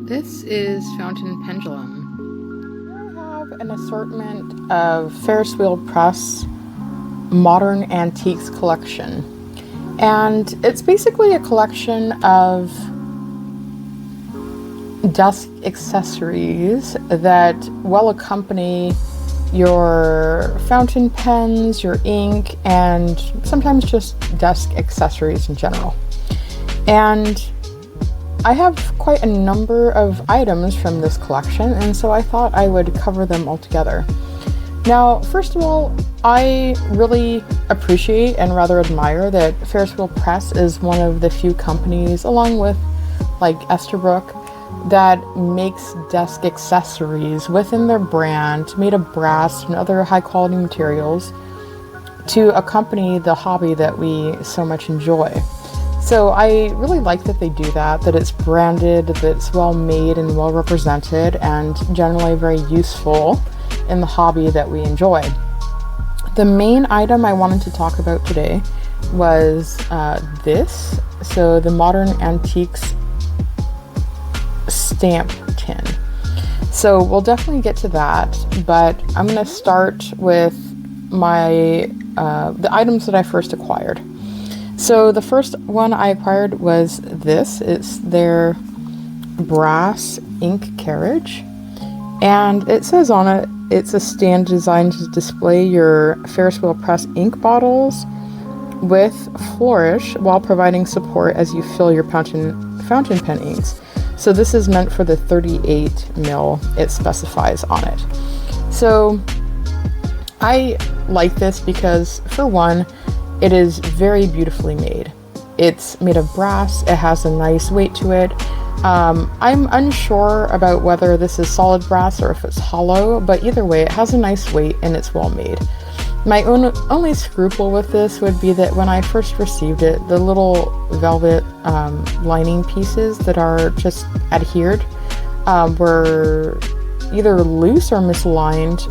This is Fountain Pendulum. I have an assortment of Ferris wheel press modern antiques collection. And it's basically a collection of desk accessories that will accompany your fountain pens, your ink, and sometimes just desk accessories in general. And I have quite a number of items from this collection, and so I thought I would cover them all together. Now, first of all, I really appreciate and rather admire that Ferris Wheel Press is one of the few companies, along with like Esterbrook, that makes desk accessories within their brand made of brass and other high quality materials to accompany the hobby that we so much enjoy. So I really like that they do that it's branded, that it's well made and well represented, and generally very useful in the hobby that we enjoy. The main item I wanted to talk about today was this. So the Modern Antiques stamp tin. So we'll definitely get to that, but I'm going to start with my the items that I first acquired. So the first one I acquired was this. It's their brass ink carriage, and it says on it, it's a stand designed to display your Ferris wheel press ink bottles with flourish while providing support as you fill your fountain pen inks. So this is meant for the 38 mil it specifies on it. So I like this because, for one, it is very beautifully made. It's made of brass. It has a nice weight to it. I'm unsure about whether this is solid brass or if it's hollow, but either way, it has a nice weight and it's well made. My only scruple with this would be that when I first received it, the little velvet lining pieces that are just adhered were either loose or misaligned,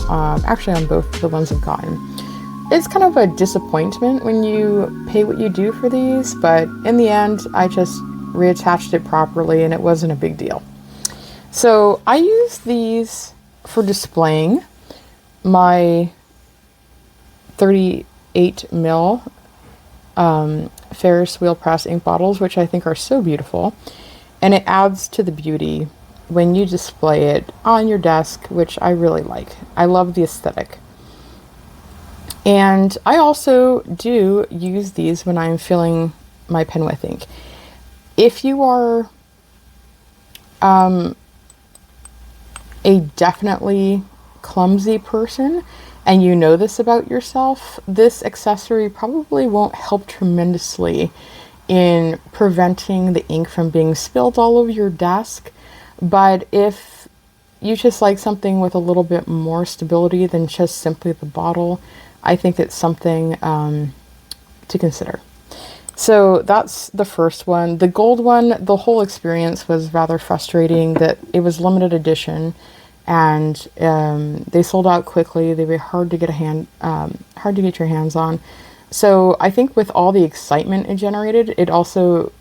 actually on both the ones I've gotten. It's kind of a disappointment when you pay what you do for these, but in the end, I just reattached it properly and it wasn't a big deal. So I use these for displaying my 38 mil Ferris wheel press ink bottles, which I think are so beautiful, and it adds to the beauty when you display it on your desk, which I really like. I love the aesthetic. And I also do use these when I'm filling my pen with ink. If you are a definitely clumsy person and you know this about yourself, this accessory probably won't help tremendously in preventing the ink from being spilled all over your desk. But if you just like something with a little bit more stability than just simply the bottle, I think it's something to consider. So that's the first one. The gold one, the whole experience was rather frustrating that it was limited edition, and they sold out quickly. They were hard to get your hands on. So I think with all the excitement it generated, it also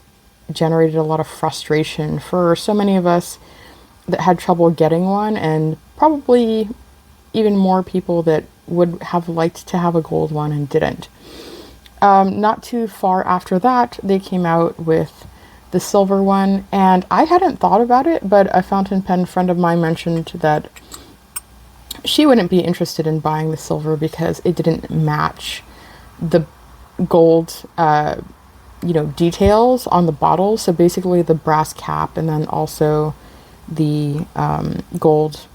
generated a lot of frustration for so many of us that had trouble getting one, and probably even more people that would have liked to have a gold one and didn't. Not too far after that, they came out with the silver one, and I hadn't thought about it, but a fountain pen friend of mine mentioned that she wouldn't be interested in buying the silver because it didn't match the gold details on the bottle. So basically the brass cap and then also the gold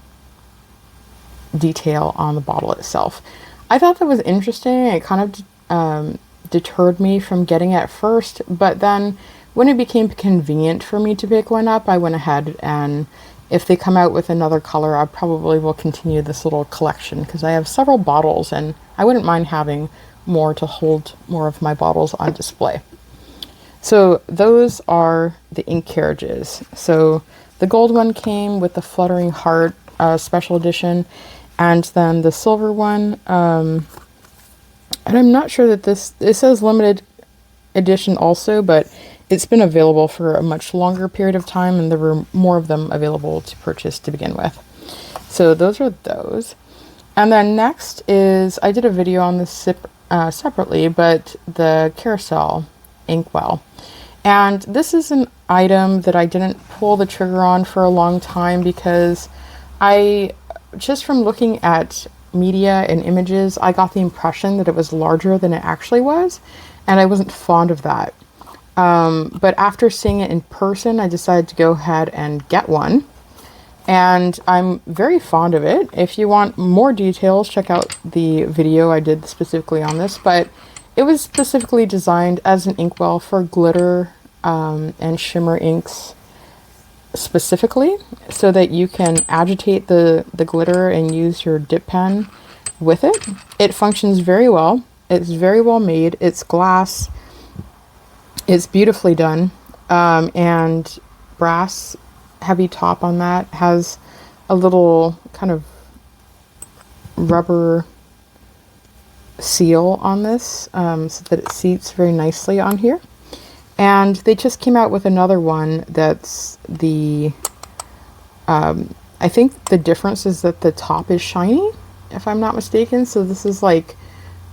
detail on the bottle itself. I thought that was interesting. It kind of deterred me from getting it at first, but then when it became convenient for me to pick one up, I went ahead, and if they come out with another color, I probably will continue this little collection because I have several bottles and I wouldn't mind having more to hold more of my bottles on display. So those are the ink carriages. So the gold one came with the Fluttering Heart special edition, and then the silver one, and I'm not sure that it says limited edition also, but it's been available for a much longer period of time, and there were more of them available to purchase to begin with. So those are those. And then next is, I did a video on this separately, but the Carousel Inkwell. And this is an item that I didn't pull the trigger on for a long time because just from looking at media and images, I got the impression that it was larger than it actually was, and I wasn't fond of that. But after seeing it in person, I decided to go ahead and get one. And I'm very fond of it. If you want more details, check out the video I did specifically on this. But it was specifically designed as an inkwell for glitter and shimmer inks specifically, so that you can agitate the glitter and use your dip pen with it. It functions very well. It's very well made. It's glass. It's beautifully done. And brass heavy top on that, has a little kind of rubber seal on this, so that it seats very nicely on here. And they just came out with another one that's the I think the difference is that the top is shiny, if I'm not mistaken. So this is like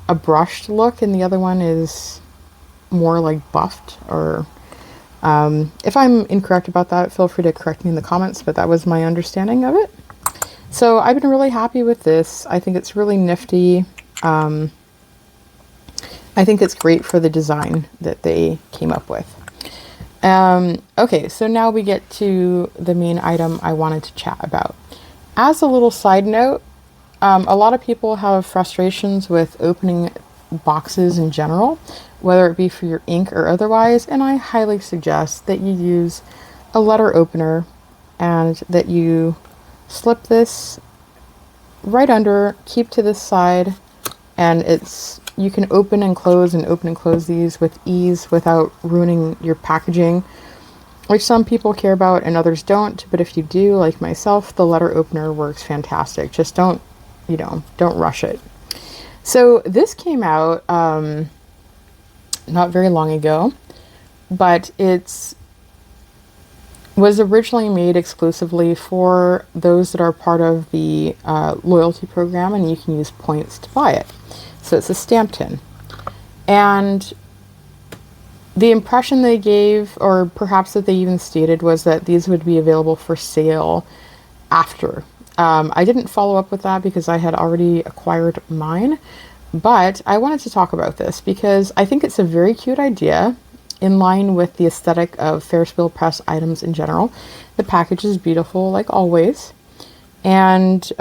a brushed look, and the other one is more like buffed, or if I'm incorrect about that, feel free to correct me in the comments, but that was my understanding of it. So I've been really happy with this. I think it's really nifty. I think it's great for the design that they came up with. Okay, so now we get to the main item I wanted to chat about. As a little side note, a lot of people have frustrations with opening boxes in general, whether it be for your ink or otherwise, and I highly suggest that you use a letter opener and that you slip this right under, keep to this side, and you can open and close these with ease without ruining your packaging, which some people care about and others don't. But if you do, like myself, the letter opener works fantastic. Just don't rush it. So this came out not very long ago, but was originally made exclusively for those that are part of the loyalty program, and you can use points to buy it. So it's a stamp tin. And the impression they gave, or perhaps that they even stated, was that these would be available for sale after. I didn't follow up with that because I had already acquired mine, but I wanted to talk about this because I think it's a very cute idea in line with the aesthetic of Ferris wheel press items in general. The package is beautiful, like always. And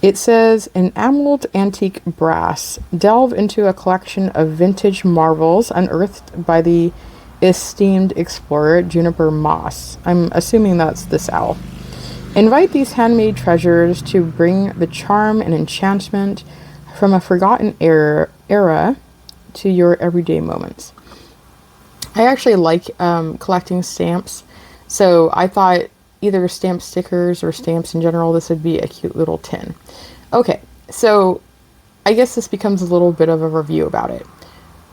it says, enameled antique brass. Delve into a collection of vintage marvels unearthed by the esteemed explorer Juniper Moss. I'm assuming that's this owl. Invite these handmade treasures to bring the charm and enchantment from a forgotten era to your everyday moments. I actually like collecting stamps, so I thought either stamp stickers or stamps in general, this would be a cute little tin. Okay, so I guess this becomes a little bit of a review about it.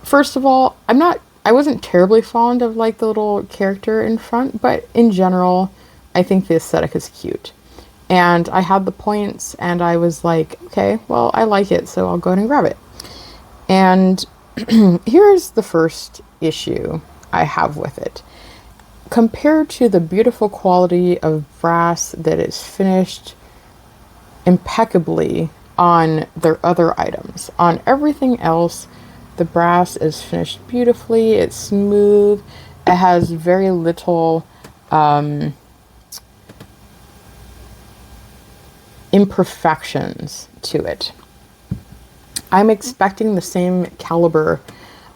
First of all, I wasn't terribly fond of like the little character in front, but in general, I think the aesthetic is cute. And I had the points and I was like, okay, well, I like it, so I'll go ahead and grab it. And here's the first issue I have with it. Compared to the beautiful quality of brass that is finished impeccably on their other items, on everything else, the brass is finished beautifully. It's smooth. It has very little imperfections to it. I'm expecting the same caliber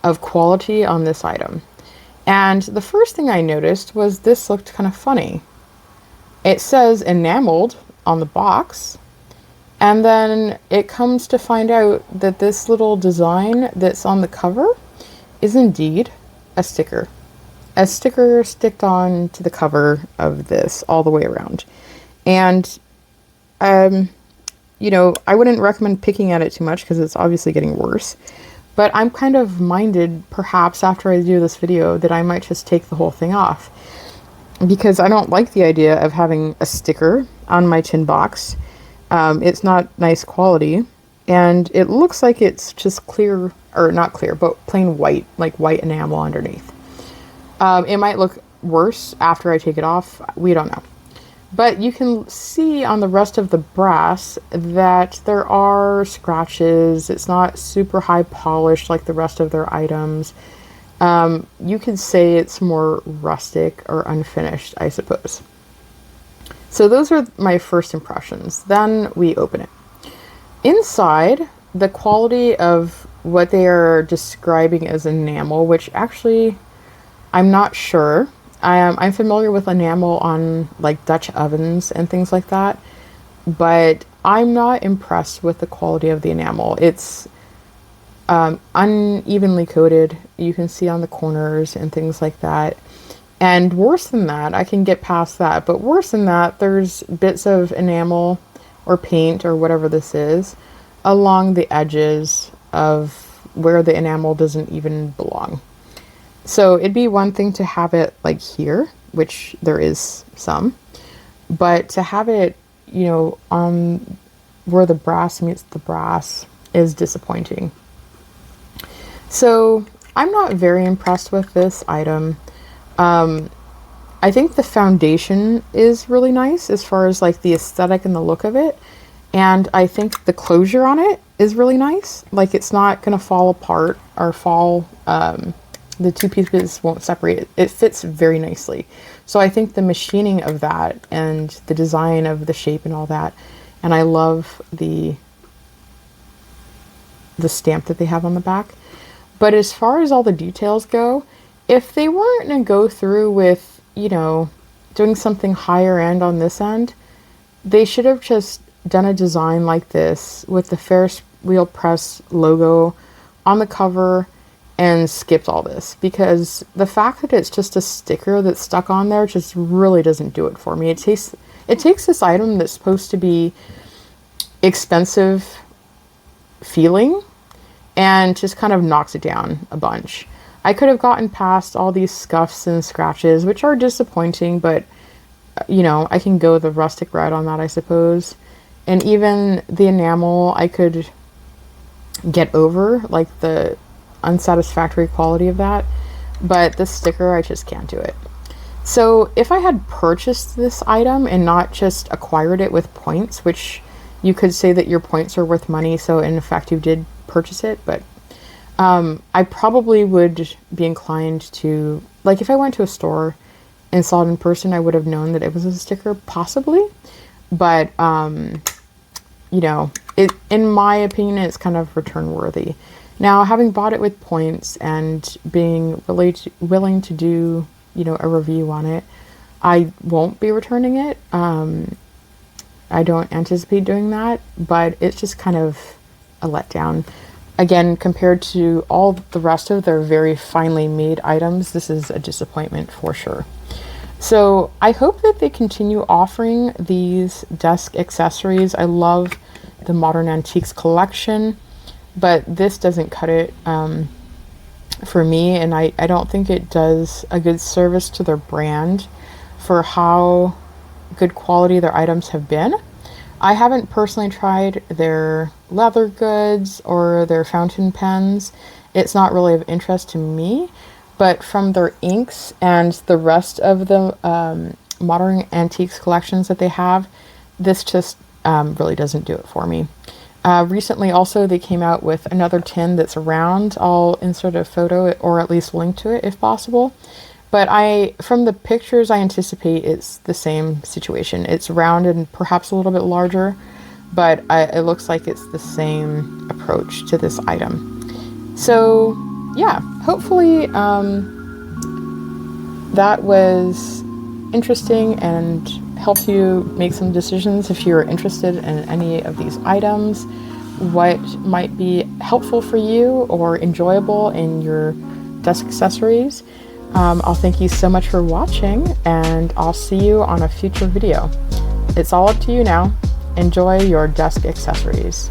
of quality on this item. And the first thing I noticed was this looked kind of funny. It says enameled on the box, and then it comes to find out that this little design that's on the cover is indeed a sticker. A sticker sticked on to the cover of this all the way around. And I wouldn't recommend picking at it too much because it's obviously getting worse. But I'm kind of minded, perhaps after I do this video, that I might just take the whole thing off, because I don't like the idea of having a sticker on my tin box. It's not nice quality, and it looks like it's just clear, or not clear, but plain white, like white enamel underneath. It might look worse after I take it off. We don't know. But you can see on the rest of the brass that there are scratches. It's not super high polished like the rest of their items. You could say it's more rustic or unfinished, I suppose. So those are my first impressions. Then we open it. Inside, the quality of what they are describing as enamel, which actually I'm not sure. I'm familiar with enamel on like Dutch ovens and things like that, but I'm not impressed with the quality of the enamel. It's unevenly coated. You can see on the corners and things like that. And worse than that, I can get past that, but worse than that, there's bits of enamel or paint or whatever this is along the edges of where the enamel doesn't even belong. So it'd be one thing to have it like here, which there is some, but to have it, you know, on where the brass meets the brass is disappointing. So I'm not very impressed with this item. I think the foundation is really nice as far as like the aesthetic and the look of it. And I think the closure on it is really nice. Like it's not going to fall apart or fall, the two pieces won't separate. It fits very nicely. So I think the machining of that and the design of the shape and all that, and I love the stamp that they have on the back. But as far as all the details go, if they weren't going to go through with, you know, doing something higher end on this end, they should have just done a design like this with the Ferris wheel press logo on the cover and skipped all this, because the fact that it's just a sticker that's stuck on there just really doesn't do it for me. It takes this item that's supposed to be expensive feeling and just kind of knocks it down a bunch. I could have gotten past all these scuffs and scratches, which are disappointing, but you know, I can go the rustic route on that, I suppose. And even the enamel I could get over, like the unsatisfactory quality of that, but the sticker, I just can't do it. So if I had purchased this item and not just acquired it with points, which you could say that your points are worth money, so in effect you did purchase it, but I probably would be inclined to, like if I went to a store and saw it in person, I would have known that it was a sticker, possibly, but you know, in my opinion, it's kind of return worthy. Now, having bought it with points and being really willing to do, you know, a review on it, I won't be returning it. I don't anticipate doing that, but it's just kind of a letdown. Again, compared to all the rest of their very finely made items, this is a disappointment for sure. So I hope that they continue offering these desk accessories. I love the Modern Antiques collection, but this doesn't cut it for me, and I don't think it does a good service to their brand for how good quality their items have been. I haven't personally tried their leather goods or their fountain pens. It's not really of interest to me, but from their inks and the rest of the modern antiques collections that they have, this just really doesn't do it for me. Recently also they came out with another tin that's round. I'll insert a photo or at least link to it if possible. But from the pictures, I anticipate it's the same situation. It's round and perhaps a little bit larger, but it looks like it's the same approach to this item. So yeah, hopefully that was interesting and helps you make some decisions if you're interested in any of these items, what might be helpful for you or enjoyable in your desk accessories. I'll thank you so much for watching, and I'll see you on a future video. It's all up to you now. Enjoy your desk accessories.